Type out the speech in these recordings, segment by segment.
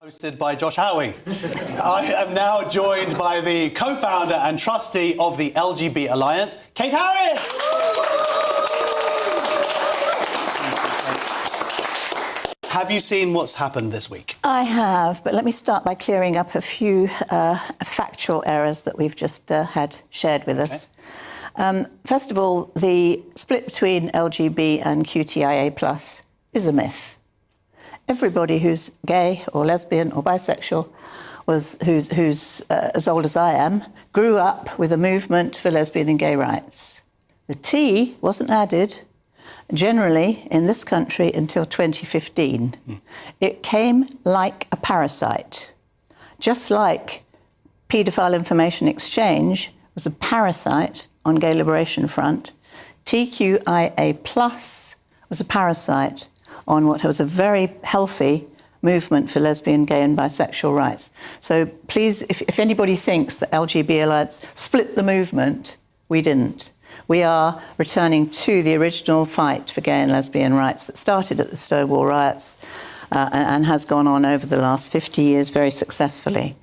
Hosted by Josh Howie. I am now joined by the co-founder and trustee of the LGB Alliance, Kate Harris. Have you seen what's happened this week? I have, but let me start by clearing up a few factual errors that we've just had shared with us. First of all, the split between LGB and QTIA+ is a myth. Everybody who's gay or lesbian or bisexual, who's as old as I am, grew up with a movement for lesbian and gay rights. The T wasn't added, generally, in this country until 2015. It came like a parasite. Just like paedophile information exchange was a parasite on Gay Liberation Front, TQIA+ was a parasite on what was a very healthy movement for lesbian, gay and bisexual rights. So please, if anybody thinks that LGB Alliance split the movement, we didn't. We are returning to the original fight for gay and lesbian rights that started at the Stonewall riots and has gone on over the last 50 years very successfully.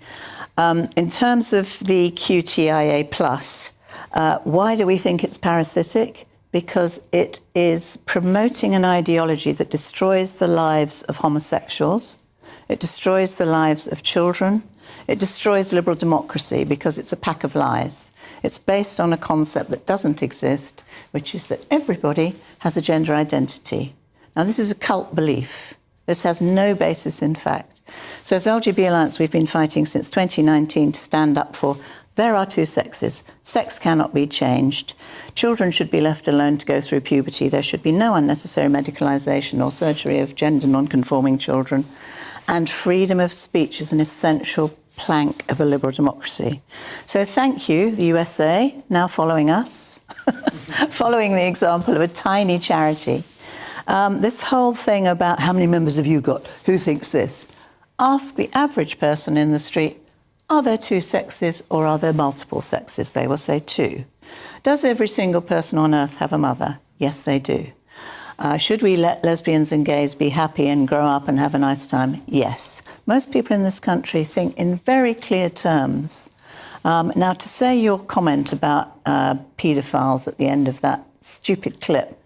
In terms of the QTIA+, why do we think it's parasitic? Because it is promoting an ideology that destroys the lives of homosexuals, it destroys the lives of children, it destroys liberal democracy because it's a pack of lies. It's based on a concept that doesn't exist, which is that everybody has a gender identity. Now, this is a cult belief. This has no basis in fact. So as LGB Alliance, we've been fighting since 2019 to stand up for there are two sexes. Sex cannot be changed. Children should be left alone to go through puberty. There should be no unnecessary medicalisation or surgery of gender non-conforming children. And freedom of speech is an essential plank of a liberal democracy. So thank you, the USA, now following us, following the example of a tiny charity. This whole thing about how many members have you got? Who thinks this? Ask the average person in the street, are there two sexes or are there multiple sexes? They will say two. Does every single person on earth have a mother? Yes, they do. Should we let lesbians and gays be happy and grow up and have a nice time? Yes. Most people in this country think in very clear terms. Now, to say your comment about paedophiles at the end of that stupid clip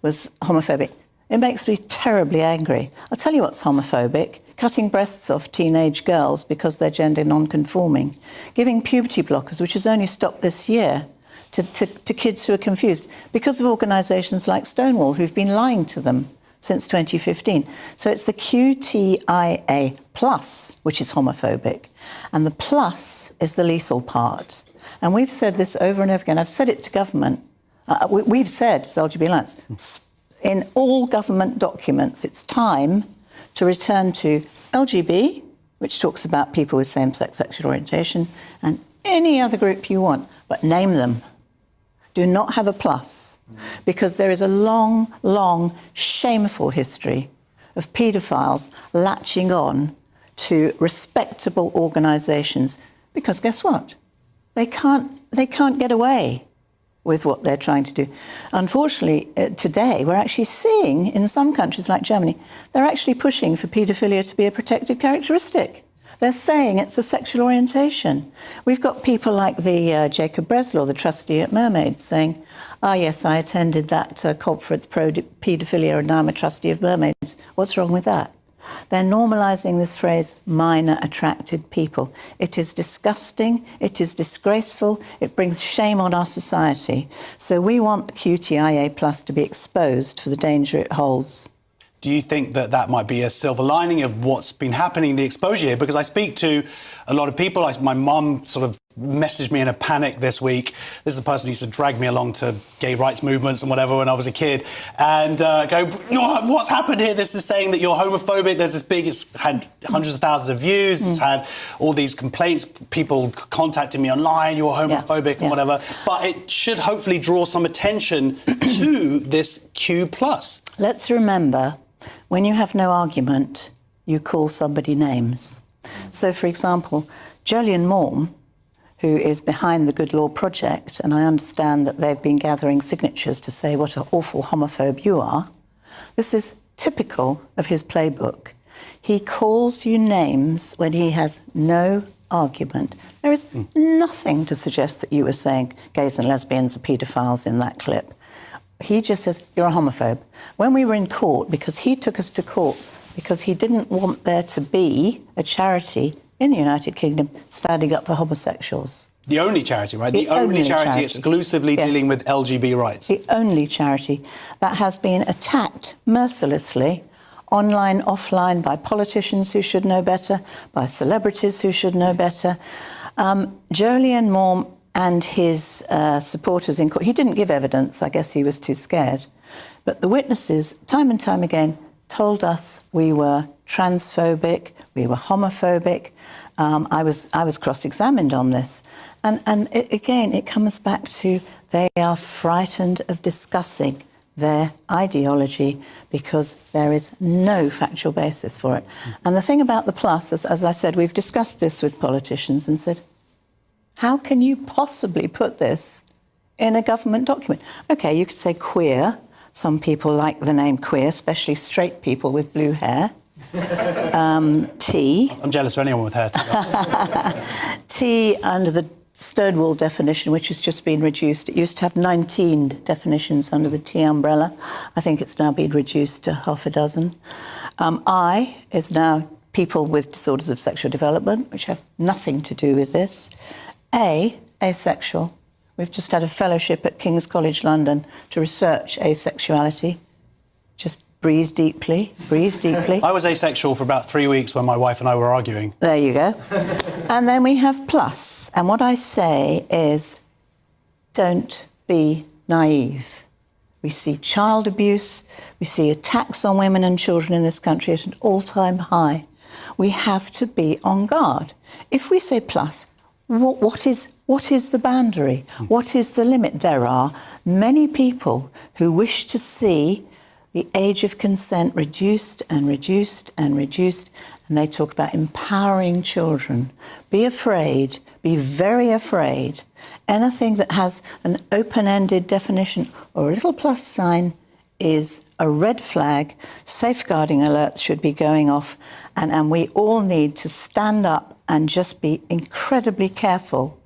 was homophobic, it makes me terribly angry. I'll tell you what's homophobic. Cutting breasts off teenage girls because they're gender non-conforming. Giving puberty blockers, which has only stopped this year, to kids who are confused because of organisations like Stonewall who've been lying to them since 2015. So it's the QTIA+, which is homophobic. And the plus is the lethal part. And we've said this over and over again. I've said it to government. We've said, as LGB Alliance, in all government documents, it's time to return to LGB, which talks about people with same-sex sexual orientation, and any other group you want, but name them. Do not have a plus, because there is a long, long, shameful history of paedophiles latching on to respectable organisations, because guess what? They can't get away with what they're trying to do. Unfortunately, today, we're actually seeing in some countries like Germany, they're actually pushing for paedophilia to be a protected characteristic. They're saying it's a sexual orientation. We've got people like the Jacob Breslaw, the trustee at Mermaids, saying, yes, I attended that conference pro-paedophilia and now I'm a trustee of Mermaids. What's wrong with that? They're normalising this phrase, minor attracted people. It is disgusting, it is disgraceful, it brings shame on our society. So we want the QTIA+ to be exposed for the danger it holds. Do you think that that might be a silver lining of what's been happening, the exposure here? Because I speak to a lot of people. My mum sort of messaged me in a panic this week. This is the person who used to drag me along to gay rights movements and whatever when I was a kid, and go, what's happened here? This is saying that you're homophobic. There's this big, it's had hundreds of thousands of views. It's had all these complaints, people contacting me online, you're homophobic and whatever. But it should hopefully draw some attention to this Q+. Let's remember, when you have no argument, you call somebody names. So, for example, Jolyon Morm, who is behind the Good Law Project, and I understand that they've been gathering signatures to say what an awful homophobe you are. This is typical of his playbook. He calls you names when he has no argument. There is nothing to suggest that you were saying gays and lesbians are paedophiles in that clip. He just says, you're a homophobe. When we were in court, because he took us to court, because he didn't want there to be a charity in the United Kingdom standing up for homosexuals. The only charity, right? The only charity exclusively dealing with LGB rights. The only charity that has been attacked mercilessly, online, offline, by politicians who should know better, by celebrities who should know better. Julian Moore and his supporters in court, he didn't give evidence, I guess he was too scared, but the witnesses, time and time again, told us we were transphobic, we were homophobic. I was cross-examined on this. And again, it comes back to they are frightened of discussing their ideology because there is no factual basis for it. And the thing about the plus, as I said, we've discussed this with politicians and said, how can you possibly put this in a government document? OK, you could say queer. Some people like the name queer, especially straight people with blue hair. T. I'm jealous of anyone with hair. T under the Stonewall definition, which has just been reduced. It used to have 19 definitions under the T umbrella. I think it's now been reduced to half a dozen. I is now people with disorders of sexual development, which have nothing to do with this. Asexual. We've just had a fellowship at King's College London to research asexuality. Just breathe deeply, breathe deeply. I was asexual for about 3 weeks when my wife and I were arguing. There you go. And then we have plus. And what I say is, don't be naive. We see child abuse. We see attacks on women and children in this country at an all-time high. We have to be on guard. If we say plus, what is the boundary? What is the limit? There are many people who wish to see the age of consent reduced and reduced and reduced, and they talk about empowering children. Be afraid, be very afraid. Anything that has an open-ended definition or a little plus sign is a red flag. Safeguarding alerts should be going off, and we all need to stand up and just be incredibly careful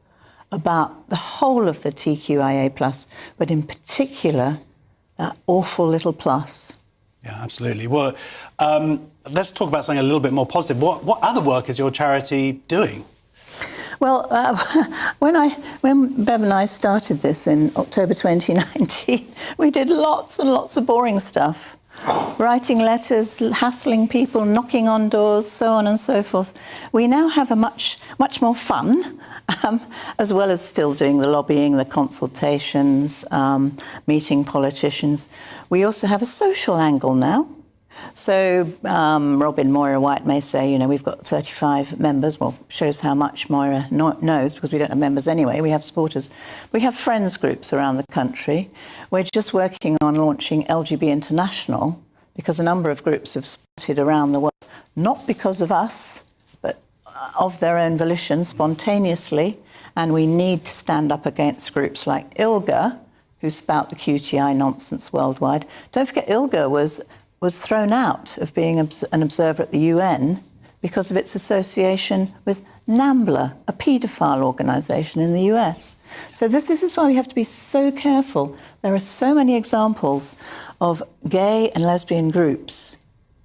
about the whole of the TQIA+, but in particular, that awful little plus. Yeah, absolutely. Well, let's talk about something a little bit more positive. What other work is your charity doing? Well, when Bev and I started this in October 2019, we did lots and lots of boring stuff. Writing letters, hassling people, knocking on doors, so on and so forth. We now have a much more fun, as well as still doing the lobbying, the consultations, meeting politicians. We also have a social angle now. So Robin Moira White may say, you know, we've got 35 members. Well, shows how much Moira knows, because we don't have members anyway. We have supporters. We have friends groups around the country. We're just working on launching LGB International, because a number of groups have spotted around the world, not because of us, but of their own volition, spontaneously. And we need to stand up against groups like ILGA, who spout the QTI nonsense worldwide. Don't forget, ILGA was thrown out of being an observer at the UN because of its association with NAMBLA, a paedophile organisation in the US. So this is why we have to be so careful. There are so many examples of gay and lesbian groups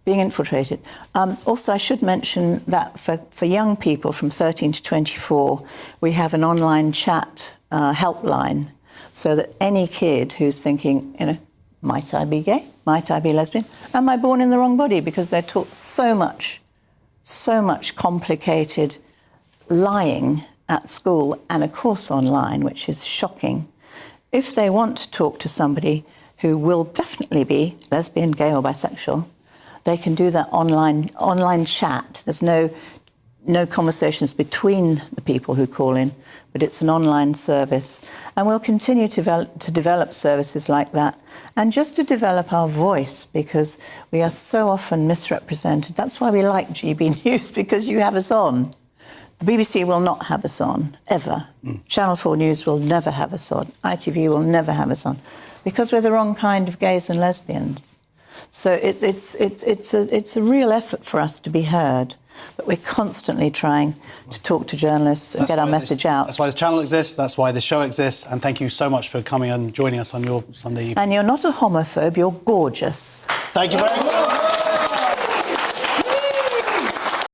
being infiltrated. Also, I should mention that for young people from 13 to 24, we have an online chat helpline, so that any kid who's thinking, you know, might I be gay? Might I be lesbian? Am I born in the wrong body? Because they're taught so much complicated lying at school and, of course, online, which is shocking. If they want to talk to somebody who will definitely be lesbian, gay or bisexual, they can do that online chat. There's no conversations between the people who call in, but it's an online service. And we'll continue to develop services like that, and just to develop our voice, because we are so often misrepresented. That's why we like GB News, because you have us on. The BBC will not have us on, ever. Channel 4 News will never have us on. ITV will never have us on, because we're the wrong kind of gays and lesbians. So it's a real effort for us to be heard. But we're constantly trying to talk to journalists and get our message out. That's why this channel exists, that's why this show exists, and thank you so much for coming and joining us on your Sunday evening. And you're not a homophobe, you're gorgeous. Thank you very much.